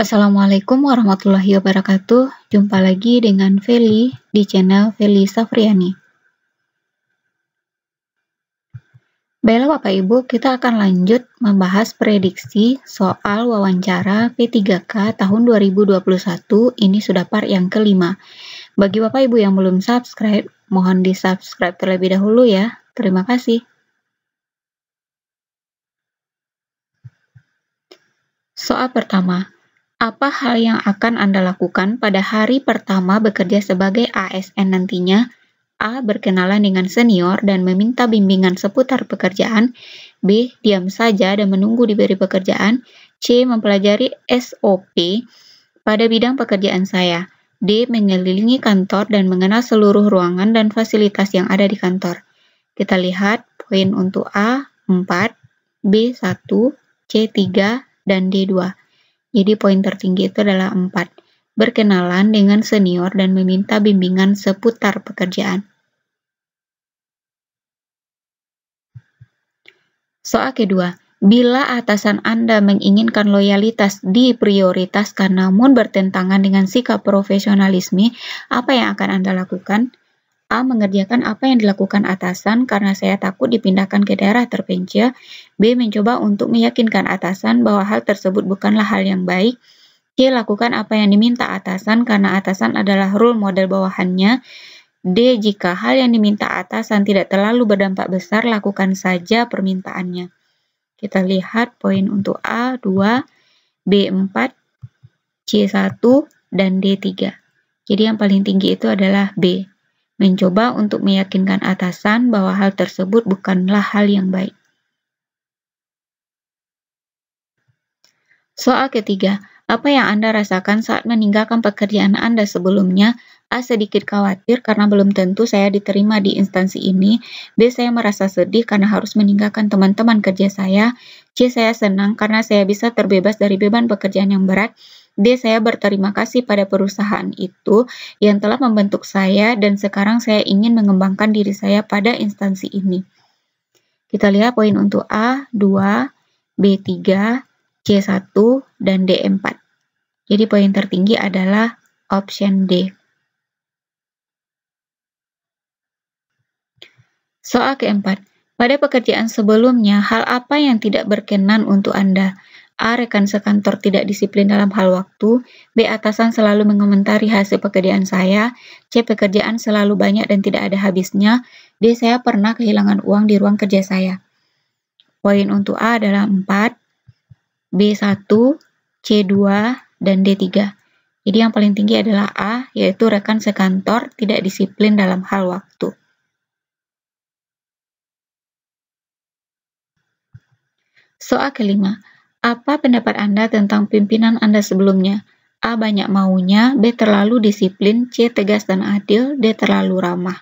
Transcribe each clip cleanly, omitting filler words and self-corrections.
Assalamualaikum warahmatullahi wabarakatuh. Jumpa lagi dengan Feli di channel Feli Safriani. Baiklah Bapak Ibu, kita akan lanjut membahas prediksi soal wawancara P3K tahun 2021. Ini sudah part yang kelima. Bagi Bapak Ibu yang belum subscribe, mohon di-subscribe terlebih dahulu ya. Terima kasih. Soal pertama. Apa hal yang akan Anda lakukan pada hari pertama bekerja sebagai ASN nantinya? A. Berkenalan dengan senior dan meminta bimbingan seputar pekerjaan. B. Diam saja dan menunggu diberi pekerjaan. C. Mempelajari SOP pada bidang pekerjaan saya. D. Mengelilingi kantor dan mengenal seluruh ruangan dan fasilitas yang ada di kantor. Kita lihat poin untuk A 4, B 1, C 3, dan D 2. Jadi poin tertinggi itu adalah 4. Berkenalan dengan senior dan meminta bimbingan seputar pekerjaan. Soal kedua, bila atasan Anda menginginkan loyalitas diprioritaskan namun bertentangan dengan sikap profesionalisme, apa yang akan Anda lakukan? A. Mengerjakan apa yang dilakukan atasan karena saya takut dipindahkan ke daerah terpencil. B. Mencoba untuk meyakinkan atasan bahwa hal tersebut bukanlah hal yang baik. C. Lakukan apa yang diminta atasan karena atasan adalah role model bawahannya. D. Jika hal yang diminta atasan tidak terlalu berdampak besar, lakukan saja permintaannya. Kita lihat poin untuk A 2, B 4, C 1, dan D 3. Jadi yang paling tinggi itu adalah B. Mencoba untuk meyakinkan atasan bahwa hal tersebut bukanlah hal yang baik. Soal ketiga, apa yang Anda rasakan saat meninggalkan pekerjaan Anda sebelumnya? A. Sedikit khawatir karena belum tentu saya diterima di instansi ini. B. Saya merasa sedih karena harus meninggalkan teman-teman kerja saya. C. Saya senang karena saya bisa terbebas dari beban pekerjaan yang berat. D. Saya berterima kasih pada perusahaan itu yang telah membentuk saya dan sekarang saya ingin mengembangkan diri saya pada instansi ini. Kita lihat poin untuk A 2, B 3, C 1, dan D 4. Jadi poin tertinggi adalah option D. Soal keempat, pada pekerjaan sebelumnya, hal apa yang tidak berkenan untuk Anda? A. Rekan sekantor tidak disiplin dalam hal waktu. B. Atasan selalu mengomentari hasil pekerjaan saya. C. Pekerjaan selalu banyak dan tidak ada habisnya. D. Saya pernah kehilangan uang di ruang kerja saya. Poin untuk A adalah 4, B 1, C 2, dan D 3. Jadi yang paling tinggi adalah A, yaitu rekan sekantor tidak disiplin dalam hal waktu. Soal kelima, apa pendapat Anda tentang pimpinan Anda sebelumnya? A. Banyak maunya, B. Terlalu disiplin, C. Tegas dan adil, D. Terlalu ramah.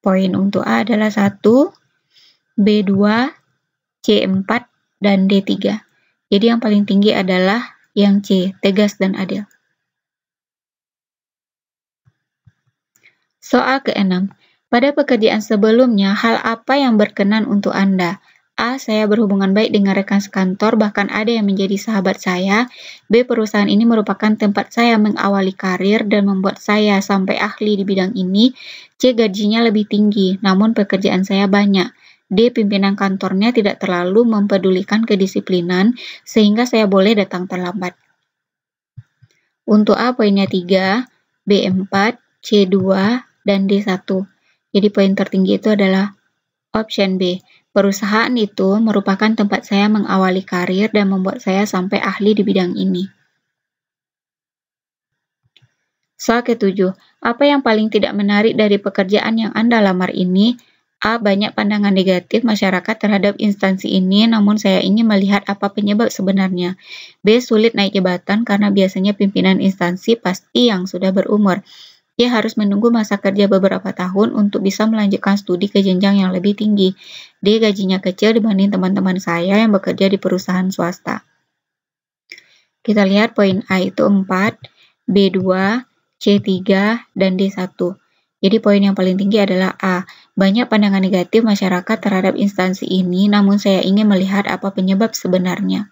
Poin untuk A adalah 1, B 2, C 4, dan D 3. Jadi yang paling tinggi adalah yang C, tegas dan adil. Soal keenam, pada pekerjaan sebelumnya, hal apa yang berkenan untuk Anda? A. Saya berhubungan baik dengan rekan sekantor, bahkan ada yang menjadi sahabat saya. B. Perusahaan ini merupakan tempat saya mengawali karir dan membuat saya sampai ahli di bidang ini. C. Gajinya lebih tinggi, namun pekerjaan saya banyak. D. Pimpinan kantornya tidak terlalu mempedulikan kedisiplinan, sehingga saya boleh datang terlambat. Untuk A, poinnya 3, B 4, C 2, dan D 1. Jadi poin tertinggi itu adalah option B. Perusahaan itu merupakan tempat saya mengawali karir dan membuat saya sampai ahli di bidang ini. Soal ketujuh, apa yang paling tidak menarik dari pekerjaan yang Anda lamar ini? A. Banyak pandangan negatif masyarakat terhadap instansi ini, namun saya ingin melihat apa penyebab sebenarnya. B. Sulit naik jabatan karena biasanya pimpinan instansi pasti yang sudah berumur. Dia harus menunggu masa kerja beberapa tahun untuk bisa melanjutkan studi ke jenjang yang lebih tinggi. D. Gajinya kecil dibanding teman-teman saya yang bekerja di perusahaan swasta. Kita lihat poin A itu 4, B 2, C 3, dan D 1. Jadi poin yang paling tinggi adalah A. Banyak pandangan negatif masyarakat terhadap instansi ini, namun saya ingin melihat apa penyebab sebenarnya.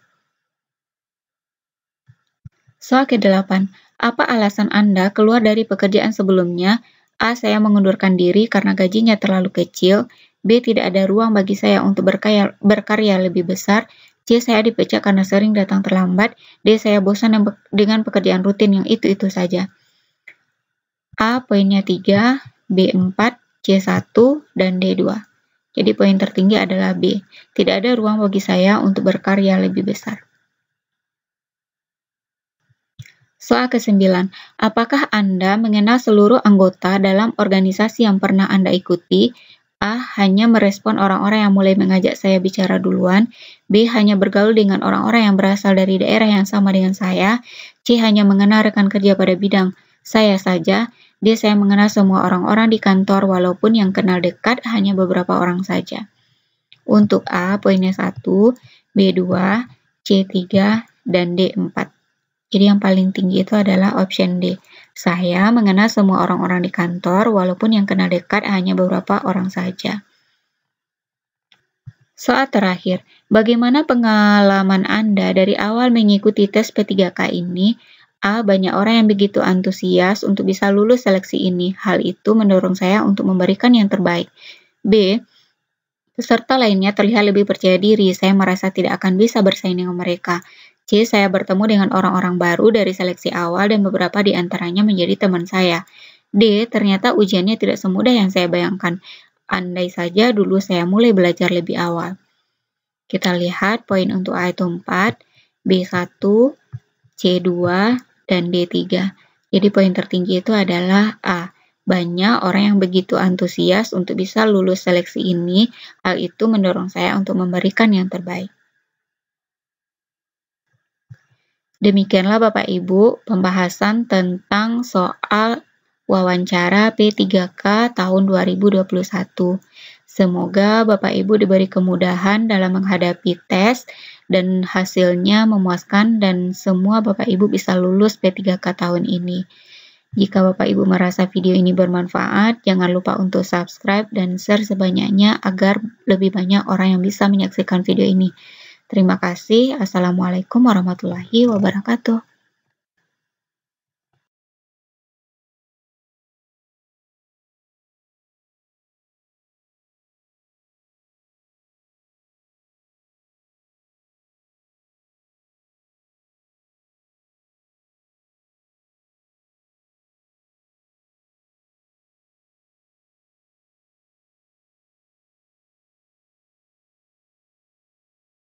Soal ke-8. Apa alasan Anda keluar dari pekerjaan sebelumnya? A. Saya mengundurkan diri karena gajinya terlalu kecil. B. Tidak ada ruang bagi saya untuk berkarya lebih besar. C. Saya dipecat karena sering datang terlambat. D. Saya bosan dengan pekerjaan rutin yang itu-itu saja. A. Poinnya 3, B. 4, C. 1, dan D. 2. Jadi poin tertinggi adalah B. Tidak ada ruang bagi saya untuk berkarya lebih besar. Soal ke-9. Apakah Anda mengenal seluruh anggota dalam organisasi yang pernah Anda ikuti? A. Hanya merespon orang-orang yang mulai mengajak saya bicara duluan. B. Hanya bergaul dengan orang-orang yang berasal dari daerah yang sama dengan saya. C. Hanya mengenal rekan kerja pada bidang saya saja. D. Saya mengenal semua orang-orang di kantor walaupun yang kenal dekat hanya beberapa orang saja. Untuk A, poinnya 1, B 2, C 3, dan D 4. Jadi yang paling tinggi itu adalah option D. Saya mengenal semua orang-orang di kantor, walaupun yang kenal dekat hanya beberapa orang saja. Soal terakhir, bagaimana pengalaman Anda dari awal mengikuti tes P3K ini? A. Banyak orang yang begitu antusias untuk bisa lulus seleksi ini. Hal itu mendorong saya untuk memberikan yang terbaik. B. Peserta lainnya terlihat lebih percaya diri. Saya merasa tidak akan bisa bersaing dengan mereka. C. Saya bertemu dengan orang-orang baru dari seleksi awal dan beberapa di antaranya menjadi teman saya. D. Ternyata ujiannya tidak semudah yang saya bayangkan. Andai saja dulu saya mulai belajar lebih awal. Kita lihat poin untuk A itu 4, B 1, C 2, dan D 3. Jadi poin tertinggi itu adalah A. Banyak orang yang begitu antusias untuk bisa lulus seleksi ini. Hal itu mendorong saya untuk memberikan yang terbaik. Demikianlah Bapak Ibu pembahasan tentang soal wawancara P3K tahun 2021. Semoga Bapak Ibu diberi kemudahan dalam menghadapi tes dan hasilnya memuaskan dan semua Bapak Ibu bisa lulus P3K tahun ini. Jika Bapak Ibu merasa video ini bermanfaat, jangan lupa untuk subscribe dan share sebanyaknya agar lebih banyak orang yang bisa menyaksikan video ini. Terima kasih. Assalamualaikum warahmatullahi wabarakatuh.